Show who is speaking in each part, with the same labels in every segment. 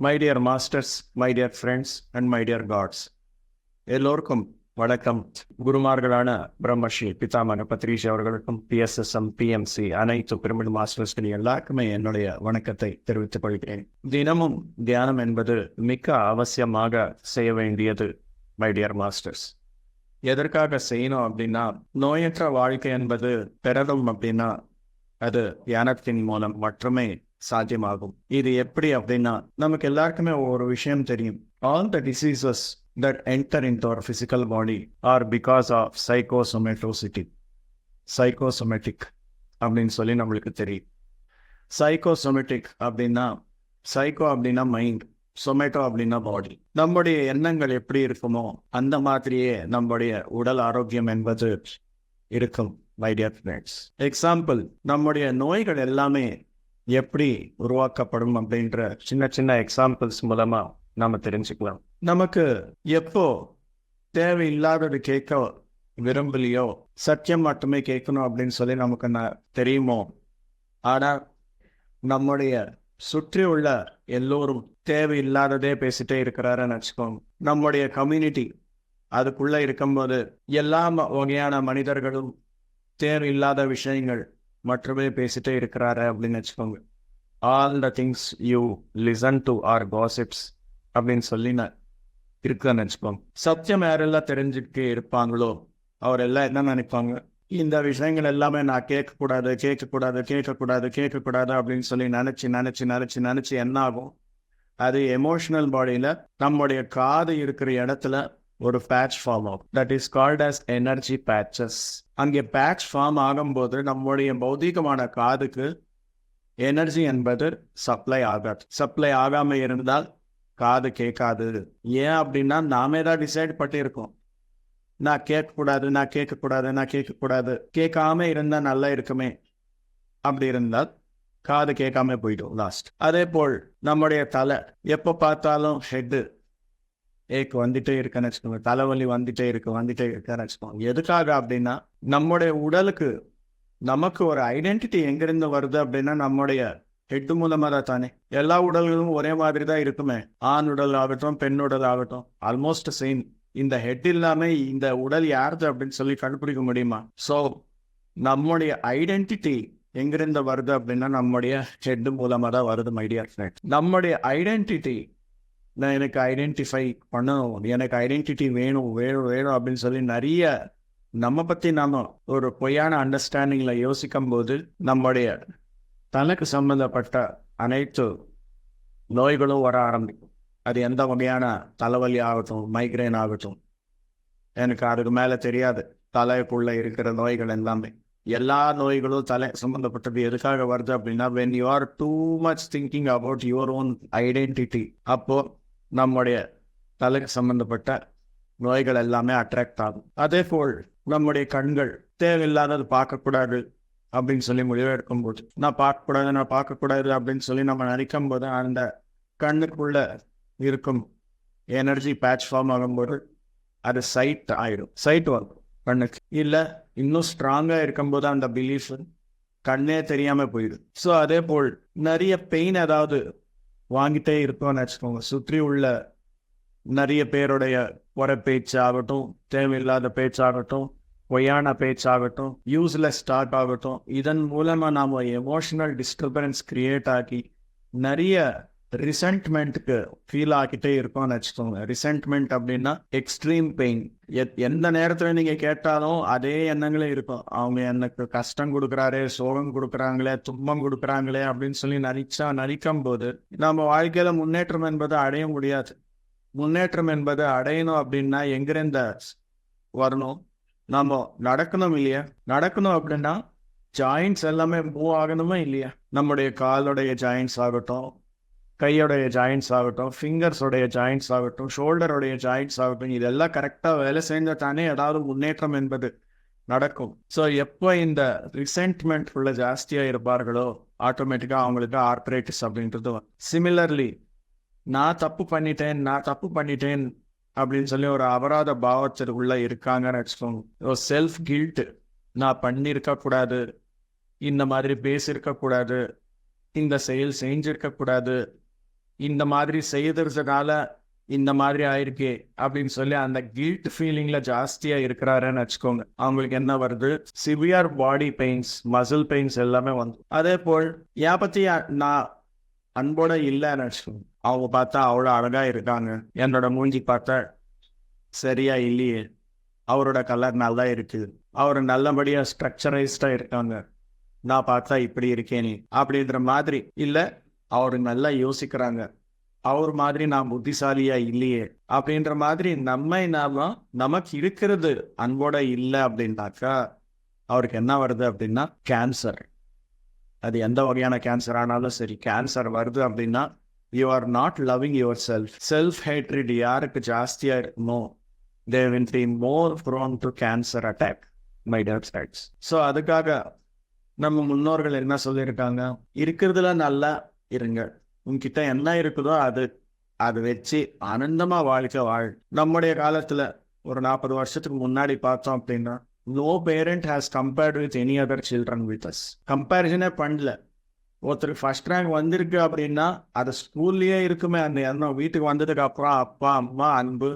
Speaker 1: My dear masters, my dear friends and my dear gods, எல்லோருக்கும் வணக்கம். குருமார்களான பிரம்மஸ்ரீ பிதாமக பத்ரிஷி அவர்களுக்கும் PSSM PMC அனைத்து பிரமிட் மாஸ்டர்ஸ்கள் எல்லாருக்குமே என்னுடைய வணக்கத்தை தெரிவித்துக் கொள்கிறேன். தினமும் தியானம் என்பது மிக அவசியமாக செய்ய வேண்டியது மை டியர் மாஸ்டர்ஸ். எதற்காக செய்யணும் அப்படின்னா, நோயற்ற வாழ்க்கை என்பது பெறணும் அப்படின்னா அது தியானத்தின் மூலம் மட்டுமே சாத்தியமாகும். இது எப்படி அப்படின்னா, நமக்கு எல்லாருக்குமே ஒரு விஷயம் தெரியும். All the diseases that enter into our physical body are because of psychosomaticity. Psychosomatic அப்படின்னு சொல்லி நம்மளுக்கு தெரியும். Psychosomatic அப்படின்னா, சைக்கோ அப்படின்னா மைண்ட், சொமேட்டோ அப்படின்னா பாடி. நம்முடைய எண்ணங்கள் எப்படி இருக்குமோ அந்த மாதிரியே நம்முடைய உடல் ஆரோக்கியம் என்பது இருக்கும். மை டியர் ஃப்ரெண்ட்ஸ், எக்ஸாம்பிள், நம்முடைய நோய்கள் எல்லாமே எப்படி உருவாக்கப்படும் அப்படின்ற சின்ன சின்ன எக்ஸாம்பிள்ஸ் மூலமா நாம தெரிஞ்சுக்கலாம். நமக்கு எப்போ தேவையில்லாதது கேட்க விரும்பலையோ, சத்தியம் மட்டுமே கேட்கணும் அப்படின்னு சொல்லி நமக்கு தெரியுமோ, ஆனா நம்முடைய சுற்றி உள்ள எல்லோரும் தேவையில்லாததே பேசிட்டே இருக்கிறாருன்னு வச்சுக்கோங்க. நம்முடைய கம்யூனிட்டி அதுக்குள்ள இருக்கும்போது எல்லா வகையான மனிதர்களும் தேவையில்லாத விஷயங்கள் மட்டுமே பேசிட்டே இருக்கிறாரு அப்படின்னு வச்சுக்கோங்க. All the things you listen to are gossips அப்படின்னு சொல்லி நான் இருக்குன்னு வச்சுக்கோங்க. சத்தியம் யாரெல்லாம் தெரிஞ்சுக்கிட்டே இருப்பாங்களோ அவரெல்லாம் என்ன நினைப்பாங்க, இந்த விஷயங்கள் எல்லாமே நான் கேட்கக்கூடாது அப்படின்னு சொல்லி நினைச்சு என்ன ஆகும், அது எமோஷனல் பாடியில நம்முடைய காது இருக்கிற இடத்துல ஒரு பேட்ச் ஃபார்ம் ஆகும். That is called as energy patches. அங்கே பேட்ச் ஃபார்ம் ஆகும்போது நம்முடைய பௌதிகமான காதுக்கு எனர்ஜி என்பது சப்ளை ஆகாது. சப்ளை ஆகாம இருந்தால் காது கேட்காது. ஏன் அப்படின்னா, நாமே தான் டிசைட் பண்ணியிருக்கோம், நான் கேட்கக்கூடாது. கேட்காம இருந்தா நல்லா இருக்குமே. அப்படி இருந்தால் காது கேட்காம போயிடும் லாஸ்ட். அதே போல் நம்முடைய தலை எப்போ பார்த்தாலும் ஹெட்டு ஏக்கு வந்துட்டே இருக்குன்னு வச்சுக்கோங்க, தலைவலி வந்துட்டே இருக்குன்னு வச்சுக்கோங்க. எதுக்காக அப்படின்னா, நம்முடைய உடலுக்கு நமக்கு ஒரு ஐடென்டிட்டி எங்கிருந்து வருது அப்படின்னா, நம்முடைய ஹெட் மூலமா தான் தானே. எல்லா உடல்களும் ஒரே மாதிரி தான் இருக்குமே. ஆண் உடல் ஆகட்டும், பெண் உடல் ஆகட்டும், ஆல்மோஸ்ட் சேம். இந்த ஹெட் இல்லாம இந்த உடல் யாருது அப்படின்னு சொல்லி கண்டுபிடிக்க முடியுமா? ஸோ நம்முடைய ஐடென்டிட்டி எங்கிருந்து வருது அப்படின்னா, நம்முடைய ஹெட் மூலமா தான் வருது. மை டியர் ஃப்ரெண்ட், நம்முடைய ஐடென்டிட்டி, நான் எனக்கு ஐடென்டிஃபை பண்ணணும், எனக்கு ஐடென்டிட்டி வேணும் அப்படின்னு சொல்லி நிறைய நம்ம பற்றி நாம ஒரு பொய்யான அண்டர்ஸ்டாண்டிங்கில் யோசிக்கும் போது நம்முடைய தனக்கு சம்பந்தப்பட்ட அனைத்து நோய்களும் வர ஆரம்பிக்கும். அது எந்த வகையான தலைவலி ஆகட்டும், மைக்ரைன் ஆகட்டும், எனக்கு அதுக்கு மேலே தெரியாது. தலைக்குள்ள இருக்கிற நோய்கள் எல்லாமே, எல்லா நோய்களும் தலை சம்பந்தப்பட்டது. எதுக்காக வருது அப்படின்னா, when you are too much thinking about your own identity, அப்போ நம்முடைய தலைக்கு சம்பந்தப்பட்ட நோய்கள் எல்லாமே அட்ராக்ட் ஆகும். அதே போல் நம்முடைய கண்கள் தேவையில்லாதது பார்க்கக்கூடாது அப்படின்னு சொல்லி முடிவு எடுக்கும்போது, நான் பார்க்கக்கூடாது அப்படின்னு சொல்லி நம்ம நினைக்கும் போது, அந்த கண்ணுக்குள்ள இருக்கும் எனர்ஜி பேட்ச் ஃபார்ம் ஆகும்போது அது சைட் ஆயிடும். சைட் வரும் கண்ணுக்கு. இல்லை இன்னும் ஸ்ட்ராங்கா இருக்கும்போது அந்த பிலீஃப் கண்ணே தெரியாம போயிடும். ஸோ அதே போல் நிறைய பெயின் ஏதாவது வாங்கிட்டே இருக்கோம்னு வச்சுக்கோங்க. சுற்றி உள்ள நிறைய பேருடைய பேச்சாகட்டும், தேவையில்லாத பேச்சாகட்டும், பொய்யான பேச்சாகட்டும், யூஸ்லெஸ் டாக் ஆகட்டும், இதன் மூலமா நாம எமோஷனல் டிஸ்டர்பன்ஸ் கிரியேட் ஆகி நிறைய ரிசென்ட்மெண்ட்டுக்கு ஃபீல் ஆகிட்டே இருக்கோம்னு வச்சுக்கோங்க. ரிசென்ட்மெண்ட் அப்படின்னா எக்ஸ்ட்ரீம் பெயின். எந்த நேரத்தில் நீங்க கேட்டாலும் அதே எண்ணங்களே இருக்கும். அவங்க எனக்கு கஷ்டம் கொடுக்குறாரே, சோகம் கொடுக்குறாங்களே, துன்பம் கொடுக்குறாங்களே அப்படின்னு சொல்லி நினைக்கும் போது நம்ம வாழ்க்கையில முன்னேற்றம் என்பது அடைய முடியாது. முன்னேற்றம் என்பது அடையணும் அப்படின்னா எங்கிருந்த வரணும், நம்ம நடக்கணும் இல்லையா? நடக்கணும் அப்படின்னா ஜாயின்ஸ் எல்லாமே மூவ் ஆகணுமா இல்லையா? நம்முடைய காலுடைய ஜாயின்ஸ் ஆகட்டும், கையோடைய ஜாயின்ஸ் ஆகட்டும், ஃபிங்கர்ஸோடைய ஜாயின்ஸ் ஆகட்டும், ஷோல்டருடைய ஜாயின்ஸ் ஆகட்டும், இதெல்லாம் கரெக்டாக வேலை செஞ்சா தானே ஏதாவது முன்னேற்றம் என்பது நடக்கும். ஸோ எப்போ இந்த ரிசென்ட்மெண்ட் உள்ள ஜாஸ்தியாக இருப்பார்களோ ஆட்டோமேட்டிக்காக அவங்களுக்கு ஆர்த்ரைட்டிஸ் அப்படின்றது. சிமிலர்லி, நான் தப்பு பண்ணிட்டேன் அப்படின்னு சொல்லி ஒரு அபராத பாவத்திற்குள்ள இருக்காங்கன்னு வச்சுக்கோங்க. செல்ஃப் கில்ட், நான் பண்ணியிருக்க கூடாது, இந்த மாதிரி பேசியிருக்க கூடாது, இந்த செயல் செஞ்சிருக்க கூடாது, இந்த மாதிரி செய்ததுனால இந்த மாதிரி ஆயிருக்கே அப்படின்னு சொல்லி அந்த கில்ட் ஃபீலிங்ல ஜாஸ்தியா இருக்கிறாருன்னு வச்சுக்கோங்க. அவங்களுக்கு என்ன வருது, சிவியர் பாடி பெயின்ஸ், மசில் பெயின்ஸ் எல்லாமே வந்து. அதே போல் என் பத்தி நான் அன்போட இல்லைன்னு வச்சுக்கோங்க. அவங்க பார்த்தா அவ்வளோ அழகா இருக்காங்க, என்னோட மூஞ்சி பார்த்தா சரியா இல்லையே, அவரோட கலர் நல்லா இருக்கு, அவர் நல்லபடியா ஸ்ட்ரக்சரைஸ்டா இருக்காங்க, நான் பார்த்தா இப்படி இருக்கேனே அப்படின்ற மாதிரி இல்லை, அவரு நல்லா யோசிக்கிறாங்க, அவர் மாதிரி நான் புத்திசாலியா இல்லையே அப்படின்ற மாதிரி நமக்கு இருக்கிறது அன்போட இல்லை அப்படின்னாக்கா அவருக்கு என்ன வருது அப்படின்னா கேன்சர். அது எந்த வகையான கேன்சர் ஆனாலும் சரி, கேன்சர் வருது அப்படின்னா you are not loving yourself. Self hatred யாருக்கு ஜாஸ்தியா இருக்குமோ they will be more prone to cancer attack, my dear friends. So அதுக்காக நம்ம முன்னோர்கள் என்ன சொல்லியிருக்காங்க, இருக்கிறதுல நல்லா இருங்க, உங்ககிட்ட என்ன இருக்குதோ அது வச்சு ஆனந்தமா வாழ்க்கை வாழ். நம்முடைய காலத்துல ஒரு 40 வருஷத்துக்கு முன்னாடி பார்த்தோம் அப்படின்னா no parent has compared with any other children with us. கம்பேரிசனே பண்ணல. ஒருத்தருக்கு ஃபர்ஸ்ட் ரேங்க் வந்திருக்கு அப்படின்னா அது ஸ்கூல்லையே இருக்குமே அந்த எண்ணம். வீட்டுக்கு வந்ததுக்கு அப்புறம் அப்பா அம்மா அன்பு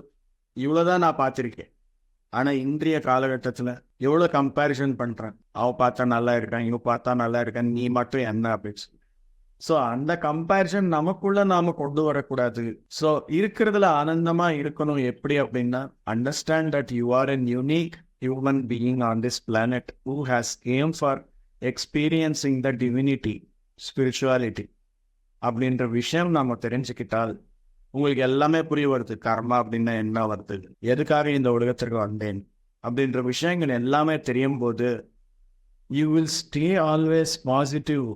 Speaker 1: இவ்வளோதான் நான் பார்த்துருக்கேன். ஆனால் இன்றைய காலகட்டத்தில் எவ்வளோ கம்பேரிசன் பண்ணுறேன், அவ பார்த்தா நல்லா இருக்கான், இவ பார்த்தா நல்லா இருக்கான், நீ மட்டும் என்ன அப்படின்னு சொல்லி. ஸோ அந்த கம்பேரிசன் நமக்குள்ள நாம கொண்டு வரக்கூடாது. ஸோ இருக்கிறதுல ஆனந்தமா இருக்கணும். எப்படி அப்படின்னா understand that you are an unique human being on this planet who has game for experiencing the divinity, spirituality அப்படின்ற விஷயம் நாம தெரிஞ்சுக்கிட்டால் உங்களுக்கு எல்லாமே புரிய வருது. கர்மா அப்படின்னா என்ன வருது, எதுக்காக இந்த உலகத்திற்கு வந்தேன் அப்படின்ற விஷயங்கள் எல்லாமே தெரியும் போது you will stay always positive.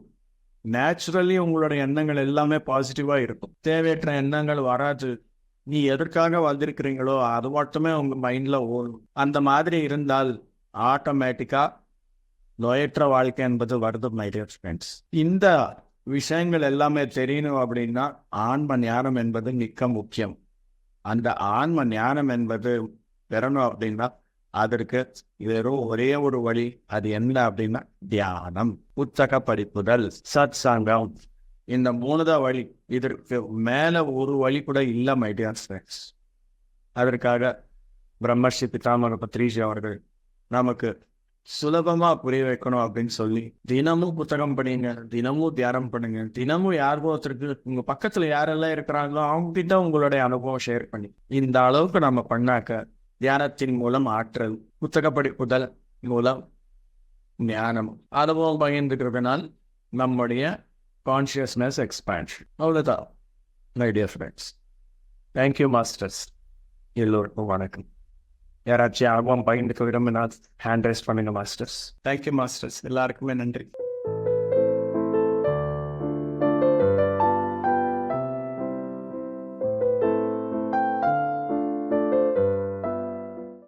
Speaker 1: Naturally உங்களோட எண்ணங்கள் எல்லாமே பாசிட்டிவா இருக்கும். தேவையற்ற எண்ணங்கள் வராது. நீ எதற்காக வந்திருக்கிறீங்களோ அது மட்டுமே உங்க மைண்ட்ல ஓடும். அந்த மாதிரி இருந்தால் ஆட்டோமேட்டிக்கா நோயற்ற வாழ்க்கை என்பது வருது, மை டியர் ஃப்ரெண்ட்ஸ். இந்த விஷயங்கள் எல்லாமே தெரியணும் அப்படின்னா ஆன்ம ஞானம் என்பது மிக முக்கியம். அந்த ஆன்ம ஞானம் என்பது பெறணும் அப்படின்னா அதற்கு வெறும் ஒரே ஒரு வழி. அது என்ன அப்படின்னா தியானம், புத்தக படிப்புதல், சத் சங்கம். இந்த 3 வழி. இதற்கு மேல ஒரு வழி கூட இல்லை, மை டியர் ஃப்ரெண்ட்ஸ். அதற்காக பிரம்மர்ஷி பிதாமக பத்ரிஜி அவர்கள் நமக்கு சுலபமா புரிய வைக்கணும் அப்படின்னு சொல்லி தினமும் புத்தகம் படிங்க, தினமும் தியானம் பண்ணுங்க, தினமும் யாருக்கும் ஒருத்தருக்கு உங்க பக்கத்துல யாரெல்லாம் இருக்கிறாங்களோ அவங்க கிட்ட உங்களுடைய அனுபவம் ஷேர் பண்ணி இந்த அளவுக்கு நம்ம பண்ணாக்க தியானத்தின் மூலம் ஆற்றல், புத்தக படிப்புதல் மூலம் ஞானம், அனுபவம் பகிர்ந்துக்கிறதுனால் நம்முடைய கான்சியஸ்னஸ் எக்ஸ்பான்ஷன். அவ்வளவுதான் my dear friends. Thank you masters. எல்லோருக்கும் வணக்கம். யாராச்சும் அனுபவம் பகிர்ந்துக்க விரும்பினால் ஹேண்ட் ரைஸ் பண்ணுங்க மாஸ்டர்ஸ். Thank you masters. எல்லாருக்குமே நன்றி.